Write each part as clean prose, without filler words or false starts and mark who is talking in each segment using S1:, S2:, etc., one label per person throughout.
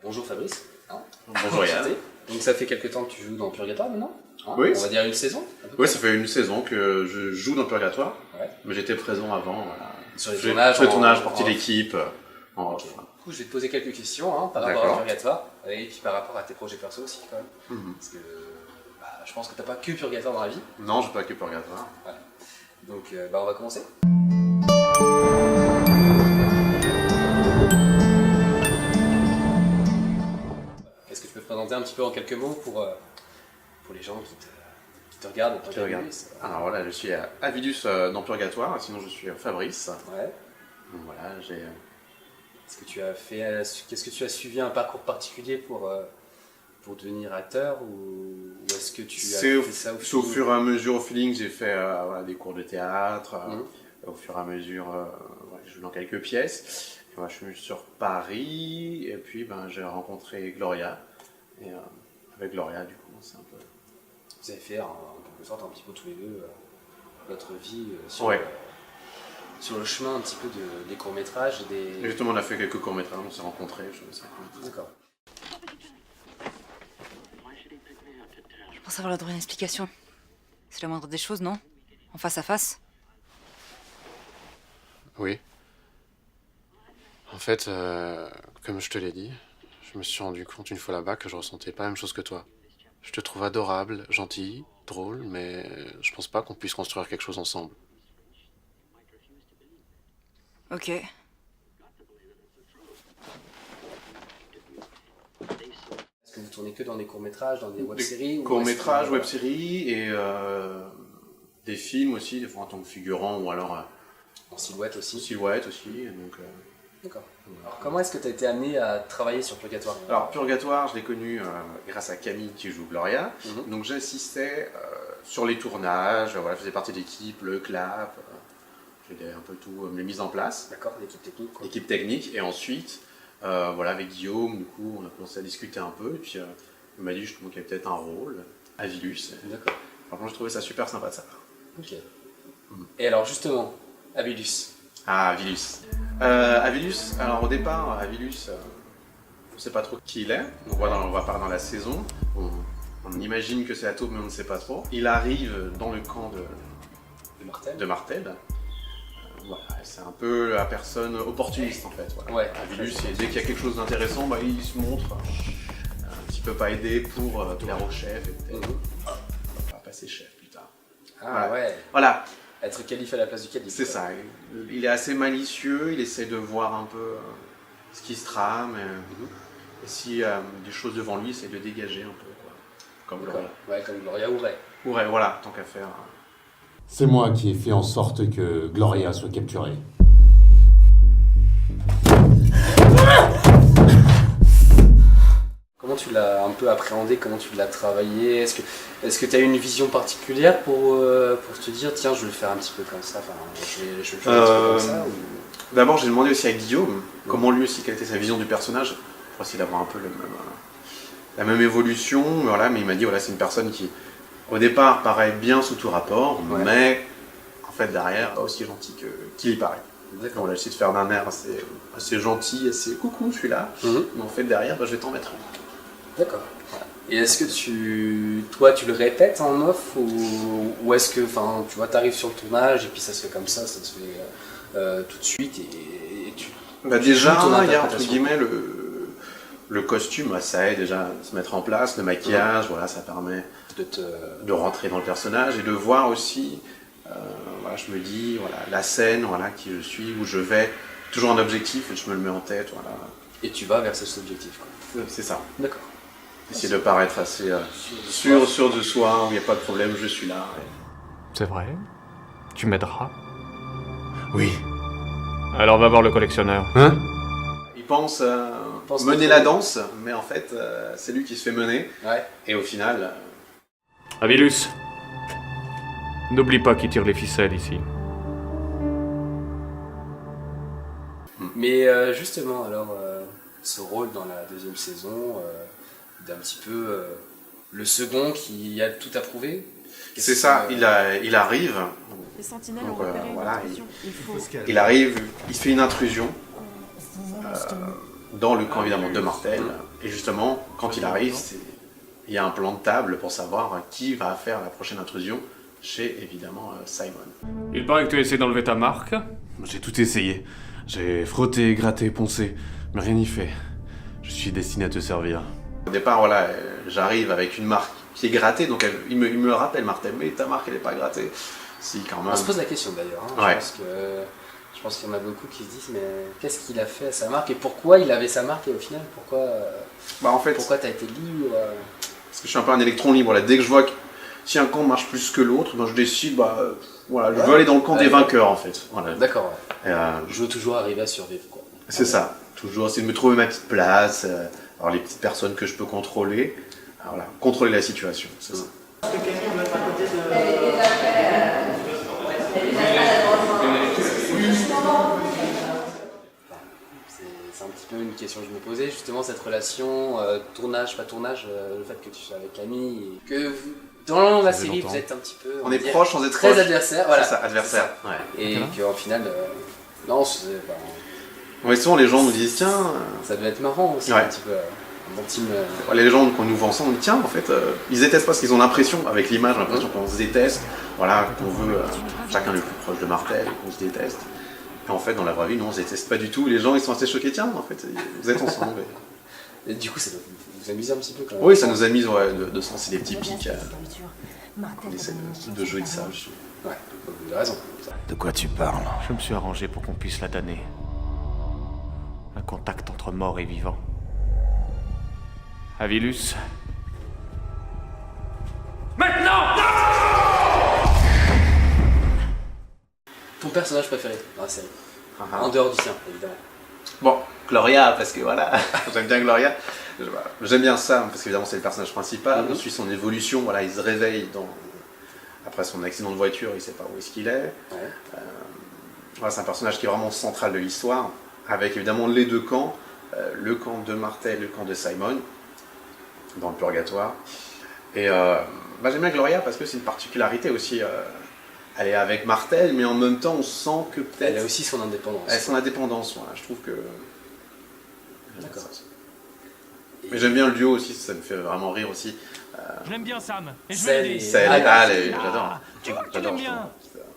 S1: Bonjour Fabrice.
S2: Bonjour Yann.
S1: Donc ça fait quelques temps que tu joues dans Purgatoire maintenant
S2: Oui.
S1: On va dire une saison
S2: Oui, ça fait une saison que je joue dans Purgatoire,
S1: ouais.
S2: Mais j'étais présent avant. Voilà.
S1: Sur les tournages,
S2: partie d'équipe.
S1: Okay. Du coup, je vais te poser quelques questions par rapport à Purgatoire et puis par rapport à tes projets perso aussi quand même. Parce que je pense que t'as pas que Purgatoire dans la vie.
S2: Non, je n'ai pas que Purgatoire.
S1: Ouais. Donc on va commencer. Est-ce que tu peux te présenter un petit peu en quelques mots pour les gens qui te regardent et qui te regardent.
S2: Alors voilà, je suis Avilus dans Purgatoire, sinon je suis Fabrice.
S1: Ouais.
S2: Donc voilà, j'ai...
S1: Qu'est-ce que tu as suivi un parcours particulier pour devenir acteur ou est-ce que tu as fait ça
S2: au fur et à mesure, au feeling, j'ai fait des cours de théâtre. Au fur et à mesure, je joue dans quelques pièces. Et, je suis venu sur Paris et puis j'ai rencontré Gloria. Et avec Gloria, du coup, c'est un peu...
S1: Vous avez fait en quelque sorte un petit peu tous les deux votre vie sur le chemin un petit peu des courts-métrages.
S2: Justement, on a fait quelques courts-métrages, on s'est rencontrés.
S1: D'accord.
S3: Je pense avoir le droit à une explication. C'est la moindre des choses, non? En face à face?
S4: Oui. En fait, comme je te l'ai dit, je me suis rendu compte une fois là-bas que je ressentais pas la même chose que toi. Je te trouve adorable, gentil, drôle, mais je pense pas qu'on puisse construire quelque chose ensemble.
S3: Ok.
S1: Est-ce que vous tournez que dans des courts-métrages, dans des web-séries?
S2: Courts-métrages, web-séries et des films aussi, des fois en tant que figurant ou alors...
S1: en silhouette aussi.
S2: En silhouette aussi, donc...
S1: D'accord. Alors comment est-ce que tu as été amené à travailler sur Purgatoire?
S2: Alors Purgatoire, je l'ai connu grâce à Camille qui joue Gloria. Donc j'assistais sur les tournages, je faisais partie de l'équipe, le clap, j'aidais un peu tout, les mises en place.
S1: D'accord, l'équipe technique. Quoi.
S2: L'équipe technique, et ensuite, avec Guillaume, du coup, on a commencé à discuter un peu, et puis il m'a dit justement qu'il y avait peut-être un rôle, Avilus.
S1: D'accord.
S2: Franchement, j'ai trouvé ça super sympa de ça.
S1: Ok. Et alors justement, Avilus.
S2: Ah, Avilus. Avilus, alors au départ, Avilus, on ne sait pas trop qui il est. On va parler dans la saison. On imagine que c'est la taupe, mais on ne sait pas trop. Il arrive dans le camp de Martel. C'est un peu la personne opportuniste en fait. Voilà.
S1: Ouais.
S2: Avilus, dès qu'il y a quelque chose d'intéressant, il se montre un petit peu pas aidé pour plaire au chef. Et peut-être on va passer chef plus tard.
S1: Ah ouais.
S2: Voilà.
S1: Être calife à la place du calife.
S2: C'est ça, il est assez malicieux, il essaie de voir un peu ce qui se trame, et s'il y a des choses devant lui, il essaie de dégager un peu, quoi. Comme Gloria.
S1: Ouais, comme Gloria ou Ray.
S2: Ou Ray, voilà, tant qu'à faire.
S5: C'est moi qui ai fait en sorte que Gloria soit capturée.
S1: Comment tu l'as un peu appréhendé, comment tu l'as travaillé? Est-ce que tu as eu une vision particulière pour te dire tiens, je vais le faire un petit peu comme ça, je vais le faire un petit peu comme ça ou...
S2: D'abord, j'ai demandé aussi à Guillaume comment lui aussi, quelle était sa vision du personnage, pour essayer d'avoir un peu la même évolution, mais il m'a dit c'est une personne qui, au départ, paraît bien sous tout rapport, mais en fait, derrière, pas aussi gentil qu'il y paraît. On a essayé de faire d'un air assez gentil, assez coucou, celui-là, mais en fait, derrière, je vais t'en mettre un.
S1: D'accord. Et est-ce que toi, tu le répètes en off ou est-ce que, tu vois, t'arrives sur le tournage et puis ça se fait comme ça se fait tout de suite et tu...
S2: déjà, il y a entre guillemets le costume, ça aide déjà à se mettre en place, le maquillage, ça permet de rentrer dans le personnage et de voir aussi, je me dis, la scène, qui je suis, où je vais, toujours un objectif et je me le mets en tête,
S1: Et tu vas vers cet objectif, quoi.
S2: C'est ça.
S1: D'accord.
S2: Essayer de paraître assez sûr de soi, où il n'y a pas de problème, je suis là.
S6: C'est vrai? Tu m'aideras?
S4: Oui.
S6: Alors va voir le collectionneur.
S4: Hein?
S2: Il pense mener la danse, mais en fait, c'est lui qui se fait mener.
S1: Ouais.
S2: Et au final...
S6: Avilus, n'oublie pas qui tire les ficelles ici.
S1: Mais justement, alors, ce rôle dans la deuxième saison, d'un petit peu le second qui a tout approuvé.
S2: C'est ça, il arrive.
S7: Les sentinelles
S2: Donc,
S7: ont repéré une intrusion.
S2: il arrive, il fait une intrusion. dans le camp évidemment de Martel. Et justement, quand il arrive, il y a un plan de table pour savoir qui va faire la prochaine intrusion chez évidemment Simon.
S6: Il paraît que tu as essayé d'enlever ta marque.
S5: J'ai tout essayé. J'ai frotté, gratté, poncé, mais rien n'y fait. Je suis destiné à te servir.
S2: Au départ, voilà, j'arrive avec une marque qui est grattée, donc il me rappelle Martel, mais ta marque elle n'est pas grattée. Si, quand même.
S1: On se pose la question d'ailleurs. Hein.
S2: Ouais.
S1: Je pense qu'il y en a beaucoup qui se disent mais qu'est-ce qu'il a fait à sa marque et pourquoi il avait sa marque et au final pourquoi
S2: En fait,
S1: t'as été libre
S2: parce que je suis un peu un électron libre. Là. Dès que je vois que si un camp marche plus que l'autre, ben je décide, voilà, je veux aller dans le camp des vainqueurs en fait. Voilà.
S1: D'accord. Ouais.
S2: Et,
S1: Je veux toujours arriver à survivre quoi.
S2: c'est ça. Toujours essayer de me trouver ma petite place, avoir les petites personnes que je peux contrôler. Alors, voilà, contrôler la situation, c'est ça.
S1: C'est un petit peu une question que je me posais, justement cette relation, tournage, pas tournage, le fait que tu sois avec Camille, et que dans la série vous êtes un petit peu...
S2: On est proches sans être
S1: très
S2: proches.
S1: adversaires, voilà.
S2: C'est ça, adversaire. Ouais.
S1: Et qu'en final, non,
S2: Ouais, souvent les gens nous disent tiens,
S1: ça devait être marrant aussi,
S2: Ouais.
S1: un petit peu, un bon team...
S2: les gens qu'on nous vend ça, on dit tiens, en fait, ils se détestent parce qu'ils ont l'impression, avec l'image, l'impression qu'on se déteste, voilà, qu'on veut chacun le plus proche de Martel, qu'on se déteste. Et en fait, dans la vraie vie, nous on se déteste pas du tout. Les gens ils sont assez choqués, tiens, en fait, vous êtes ensemble.
S1: Et du coup, ça doit vous amuser un petit peu quand même.
S2: Oui, ça nous amuse de se lancer des petits pics. On essaie de jouer de ça.
S1: Ouais, vous avez raison.
S5: De quoi tu parles?
S6: Je me suis arrangé pour qu'on puisse la damner. Un contact entre mort et vivant. Avilus.
S1: Ton personnage préféré dans la série, en dehors du sien, évidemment.
S2: Bon, Gloria, parce que voilà, j'aime bien Gloria. J'aime bien Sam, parce qu'évidemment c'est le personnage principal. On suit son évolution, voilà, il se réveille après son accident de voiture, il sait pas où est-ce qu'il est.
S1: Ouais.
S2: Voilà, c'est un personnage qui est vraiment central de l'histoire, avec évidemment les deux camps, le camp de Martel, le camp de Simon, dans le purgatoire. Et j'aime bien Gloria parce que c'est une particularité aussi. Elle est avec Martel, mais en même temps on sent que peut-être...
S1: Elle a aussi son indépendance.
S2: Elle a son indépendance, voilà, je trouve que...
S1: D'accord.
S2: Mais j'aime bien le duo aussi, ça me fait vraiment rire aussi.
S7: Je l'aime bien Sam, et je vais
S1: Celle
S7: l'aider.
S1: et-
S2: Celle, j'adore.
S7: Tu vois que tu
S2: J'adore,
S7: l'aimes bien.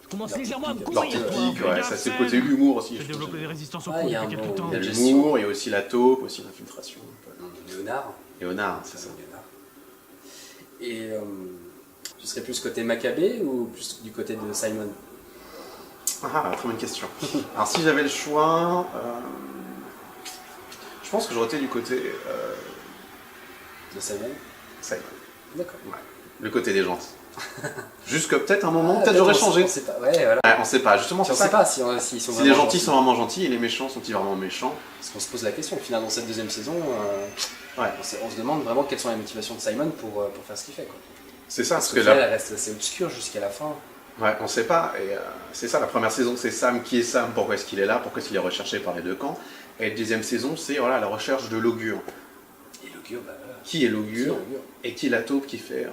S7: Je commence légèrement à me
S2: Leur
S7: courir.
S2: pique, ouais, ça c'est le côté humour aussi.
S7: J'ai
S2: je trouve.
S7: développé des résistances au
S1: Ah,
S7: coup
S1: il y a
S7: depuis
S1: un
S7: quelques
S1: bon-
S7: temps.
S2: Il y a
S1: gestion.
S2: l'humour, il y a aussi la taupe, aussi l'infiltration.
S1: Léonard.
S2: Léonard, c'est ça.
S1: Léonard. Et tu serais plus côté Maccabée ou plus du côté de Simon?
S2: Ah, très bonne question. Alors si j'avais le choix, je pense que j'aurais été du côté
S1: De Simon.
S2: Simon.
S1: D'accord.
S2: Ouais. Le côté des gentils. Jusque peut-être un moment,
S1: Ah,
S2: peut-être j'aurais
S1: on
S2: changé.
S1: sait pas. Ouais, voilà.
S2: Ouais, on sait pas, justement
S1: On
S2: c'est
S1: sait
S2: ça.
S1: pas s'ils sont
S2: Si les
S1: vraiment
S2: gentils sont vraiment gentils et les méchants sont-ils vraiment méchants?
S1: Parce qu'on se pose la question. Au final, dans cette deuxième saison,
S2: Ouais.
S1: on se demande vraiment quelles sont les motivations de Simon pour faire ce qu'il fait. Quoi.
S2: C'est ça,
S1: Parce
S2: parce
S1: que
S2: que
S1: là,
S2: là,
S1: elle reste assez obscure jusqu'à la fin.
S2: ouais, on sait pas. Et c'est ça, la première saison, c'est Sam. Qui est Sam? Pourquoi est-ce qu'il est là? Pourquoi est-ce qu'il est recherché par les deux camps? Et la deuxième saison, c'est voilà, la recherche de l'augure.
S1: Et l'augure, bah voilà.
S2: Qui est l'augure?
S1: l'augure
S2: Et qui est la taupe qui fait...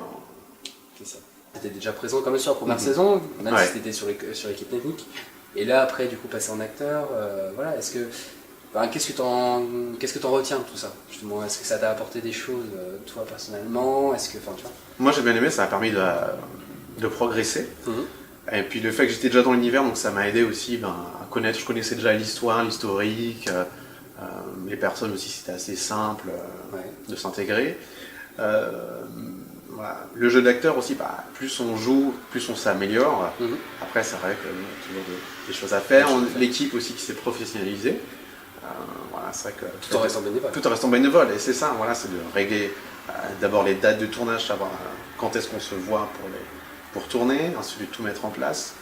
S1: C'est ça. T'étais déjà présent quand même sur la première saison, même
S2: Ouais.
S1: si t'étais sur l'équipe technique. Et là, après, du coup, passer en acteur, voilà, est-ce que... qu'est-ce que t'en retiens de tout ça, justement? Est-ce que ça t'a apporté des choses, toi, personnellement? Est-ce que... Enfin, tu vois...
S2: Moi j'ai bien aimé, ça m'a permis de progresser.
S1: Mhm.
S2: Et puis le fait que j'étais déjà dans l'univers, donc ça m'a aidé aussi à connaître, je connaissais déjà l'histoire, l'historique, les personnes aussi, c'était assez simple
S1: Ouais.
S2: de s'intégrer. Voilà. Le jeu d'acteur aussi, plus on joue, plus on s'améliore.
S1: Mhm.
S2: Après c'est vrai qu'il y a toujours des choses à faire.
S1: Des choses à faire.
S2: L'équipe aussi qui s'est professionnalisée. Voilà, c'est vrai que
S1: Tout en restant bénévole.
S2: tout en restant bénévole, et c'est ça, voilà, c'est de régler d'abord les dates de tournage, savoir quand est-ce qu'on se voit pour tourner, ensuite de tout mettre en place.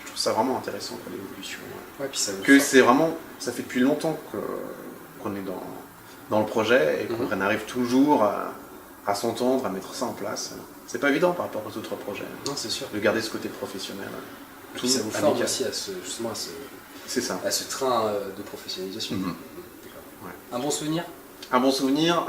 S2: Je trouve ça vraiment intéressant pour l'évolution.
S1: Ouais, puis ça vous
S2: Que
S1: force.
S2: c'est vraiment, ça fait depuis longtemps qu'on est dans le projet et qu'on
S1: Mhm.
S2: arrive toujours à s'entendre, à mettre ça en place. C'est pas évident par rapport aux autres projets,
S1: Non, c'est sûr.
S2: de garder ce côté professionnel.
S1: Et puis ça vous forme
S2: amical.
S1: aussi justement
S2: C'est ça.
S1: à ce train de professionnalisation.
S2: Mhm.
S1: D'accord.
S2: Ouais.
S1: Un bon souvenir?
S2: Un bon souvenir.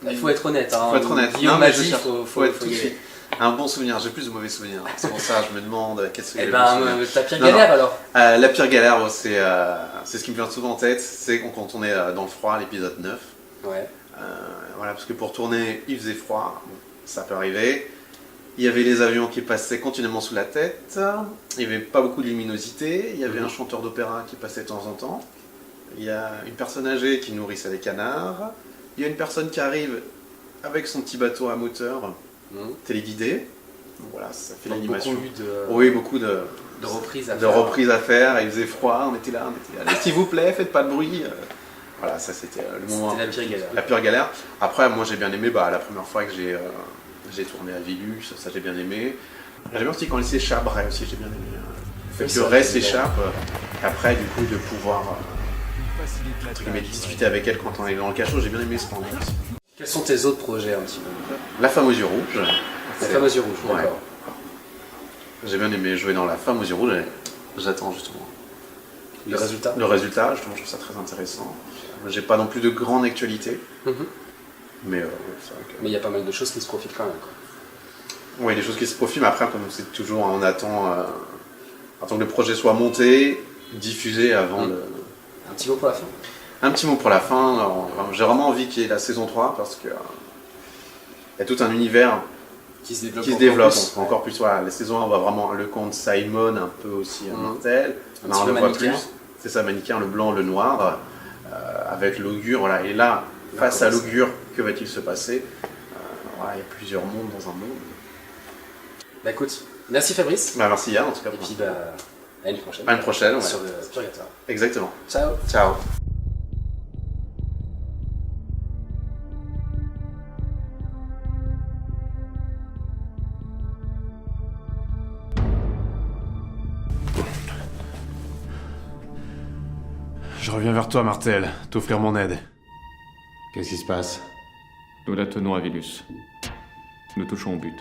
S1: Il faut être honnête. Hein.
S2: Faut être honnête.
S1: Guillaume
S2: Non,
S1: m'a
S2: mais je
S1: dit,
S2: cherche.
S1: faut
S2: Faut être
S1: y
S2: tout de
S1: aller.
S2: suite. Un bon souvenir, j'ai plus de mauvais souvenirs. C'est pour ça je me demande qu'est-ce que
S1: Eh
S2: j'ai
S1: ben,
S2: le souvenir.
S1: ta pire
S2: Non,
S1: galère
S2: non.
S1: alors.
S2: La pire galère, c'est ce qui me vient souvent en tête, c'est quand on est dans le froid, l'épisode 9.
S1: Ouais.
S2: Voilà, parce que pour tourner, il faisait froid, bon, ça peut arriver. Il y avait les avions qui passaient continuellement sous la tête, il n'y avait pas beaucoup de luminosité, il y avait un chanteur d'opéra qui passait de temps en temps, il y a une personne âgée qui nourrissait les canards, il y a une personne qui arrive avec son petit bateau à moteur téléguidé. Donc voilà, ça fait
S1: Donc,
S2: l'animation.
S1: beaucoup de,
S2: Oui, beaucoup de
S1: reprises à
S2: de
S1: faire.
S2: reprises à faire, il faisait froid, on était là, allez, s'il vous plaît, faites pas de bruit. Voilà, ça c'était le moment.
S1: C'était la pire galère.
S2: La pire galère. Après, moi j'ai bien aimé la première fois que j'ai tourné à Vilus, ça j'ai bien aimé. J'aime bien aussi quand il s'échappe, aussi j'ai bien aimé. Le fait que le reste s'échappe, et après du coup de pouvoir entre guillemets, discuter avec elle quand on est dans le cachot, j'ai bien aimé ce moment aussi.
S1: Quels sont tes autres projets un petit peu?
S2: La femme aux yeux rouges.
S1: La femme aux yeux rouges,
S2: Ouais.
S1: d'accord.
S2: J'ai bien aimé jouer dans La femme aux yeux rouges, et j'attends justement.
S1: Le résultat?
S2: Le résultat, je trouve ça très intéressant. J'ai pas non plus de grande actualité,
S1: Mhm.
S2: mais ouais, c'est vrai que...
S1: Mais il y a pas mal de choses qui se profilent quand même. Quoi.
S2: Oui, des choses qui se profilent, mais après, comme c'est toujours, on attend que le projet soit monté, diffusé avant le...
S1: Un petit mot pour la fin?
S2: Un petit mot pour la fin. Alors, j'ai vraiment envie qu'il y ait la saison 3 parce que il y a tout un univers
S1: Qui se développe.
S2: qui se développe encore plus. Voilà, la saison 1, on voit vraiment le comte Simon, un peu aussi Martel.
S1: Un
S2: Là,
S1: petit
S2: on
S1: peu
S2: le voit
S1: manichéen.
S2: plus. C'est ça, manichéen, le blanc, le noir, avec l'augure. Voilà. Et là, face à
S1: comment ça
S2: l'augure, que va-t-il se passer? Voilà, il y a plusieurs mondes dans un monde.
S1: Bah écoute, merci Fabrice.
S2: Bah, merci Yann, en tout cas.
S1: Et puis bah, à une prochaine.
S2: À une prochaine, ouais.
S1: Sur le Purgatoire.
S2: Exactement.
S1: Ciao.
S2: Ciao.
S5: Je reviens vers toi, Martel, t'offrir mon aide. Qu'est-ce qui se passe?
S6: Nous la tenons à Vilus. Nous touchons au but.